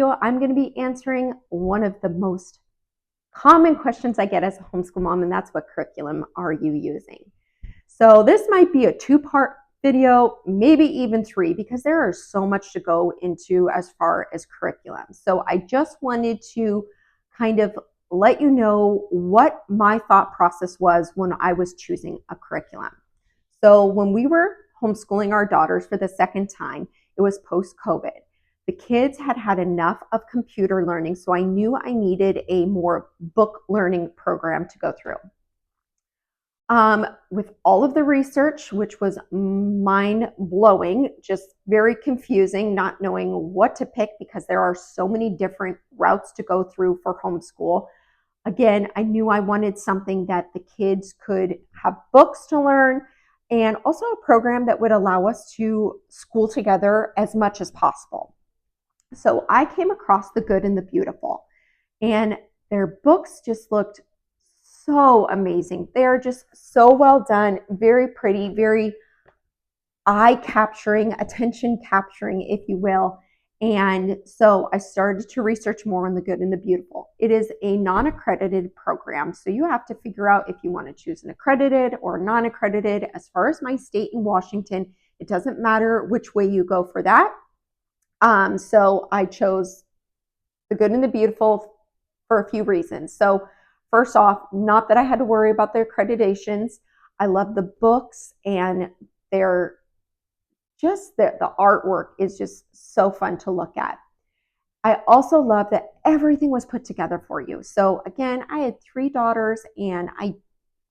I'm going to be answering one of the most common questions I get as a homeschool mom, and that's what curriculum are you using? So this might be a two-part video, maybe even three, because there is so much to go into as far as curriculum. So I just wanted to kind of let you know what my thought process was when I was choosing a curriculum. So when we were homeschooling our daughters for the second time, it was post-COVID. The kids had had enough of computer learning, so I knew I needed a more book learning program to go through. With all of the research, which was mind-blowing, just very confusing, not knowing what to pick because there are so many different routes to go through for homeschool. Again, I knew I wanted something that the kids could have books to learn and also a program that would allow us to school together as much as possible. So I came across The Good and the Beautiful, and their books just looked so amazing. They're just so well done, very pretty, very eye-capturing, attention-capturing, if you will. And so I started to research more on The Good and the Beautiful. It is a non-accredited program, so you have to figure out if you want to choose an accredited or non-accredited. As far as my state in Washington, it doesn't matter which way you go for that. So I chose The Good and the Beautiful for a few reasons. So first off, not that I had to worry about their accreditations. I love the books, and they're just the artwork is just so fun to look at. I also love that everything was put together for you. So again, I had 3 daughters, and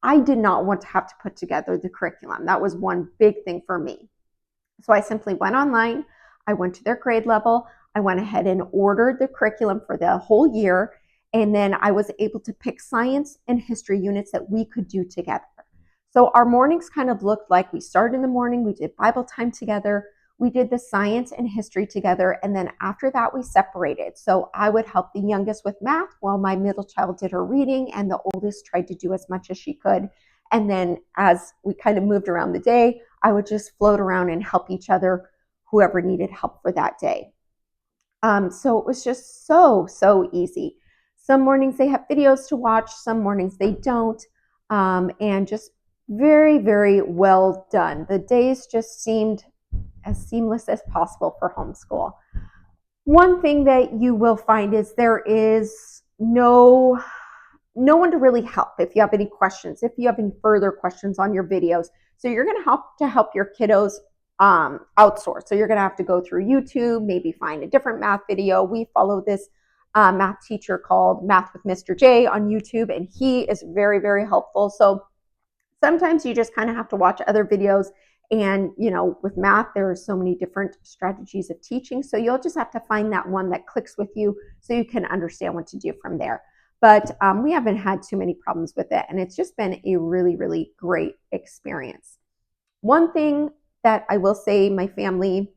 I did not want to have to put together the curriculum. That was one big thing for me. So I simply went online. I went to their grade level. I went ahead and ordered the curriculum for the whole year. And then I was able to pick science and history units that we could do together. So our mornings kind of looked like we started in the morning, we did Bible time together, we did the science and history together, and then after that we separated. So I would help the youngest with math while my middle child did her reading, and the oldest tried to do as much as she could. And then as we kind of moved around the day, I would just float around and help each other, whoever needed help for that day. So it was just so easy. Some mornings they have videos to watch, some mornings they don't, and just very well done. The days just seemed as seamless as possible for homeschool. One thing that you will find is there is no one to really help if you have any questions, if you have any further questions on your videos. So you're going to help your kiddos outsource. So you're going to have to go through YouTube, maybe find a different math video. We follow this math teacher called Math with Mr. J on YouTube, and he is very helpful. So sometimes you just kind of have to watch other videos, and with math there are so many different strategies of teaching, so you'll just have to find that one that clicks with you so you can understand what to do from there. But we haven't had too many problems with it, and it's just been a really great experience. One thing that I will say my family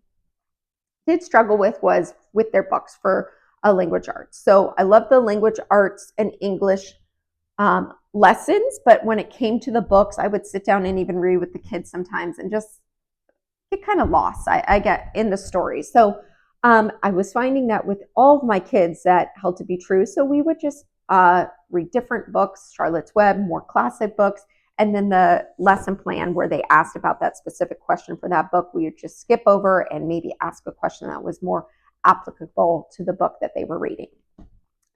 did struggle with was with their books for language arts. So I love the language arts and English lessons, but when it came to the books, I would sit down and even read with the kids sometimes and just get kind of lost. I get in the stories. So I was finding that with all of my kids that held to be true. So we would just read different books, Charlotte's Web, more classic books, and then the lesson plan where they asked about that specific question for that book, we would just skip over and maybe ask a question that was more applicable to the book that they were reading.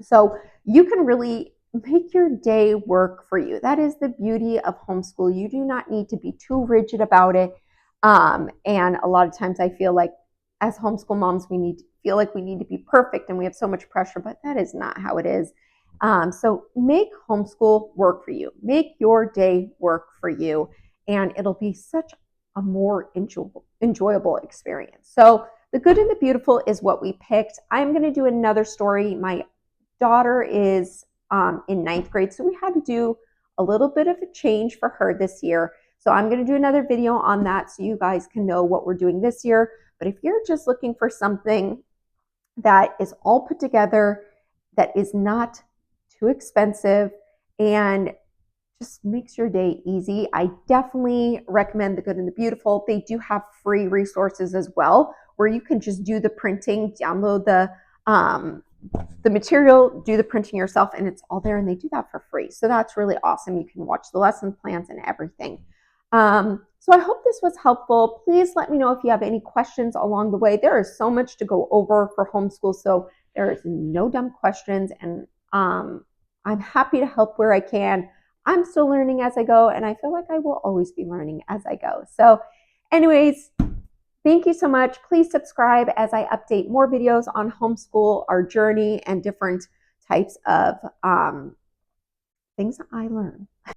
So you can really make your day work for you. That is the beauty of homeschool. You do not need to be too rigid about it. And a lot of times I feel like as homeschool moms, we need to be perfect, and we have so much pressure, but that is not how it is. So make homeschool work for you. Make your day work for you, and it'll be such a more enjoyable experience. So The Good and the Beautiful is what we picked. I'm going to do another story. My daughter is in 9th grade, so we had to do a little bit of a change for her this year. So I'm going to do another video on that so you guys can know what we're doing this year. But if you're just looking for something that is all put together, that is not too expensive, and just makes your day easy, I definitely recommend The Good and the Beautiful. They do have free resources as well, where you can just do the printing, download the um, the material, do the printing yourself, and it's all there, and they do that for free. So that's really awesome. You can watch the lesson plans and everything. So I hope this was helpful. Please let me know if you have any questions along the way. There is so much to go over for homeschool, so there is no dumb questions, and I'm happy to help where I can. I'm still learning as I go, and I feel like I will always be learning as I go. So anyways, thank you so much. Please subscribe as I update more videos on homeschool, our journey, and different types of things that I learn.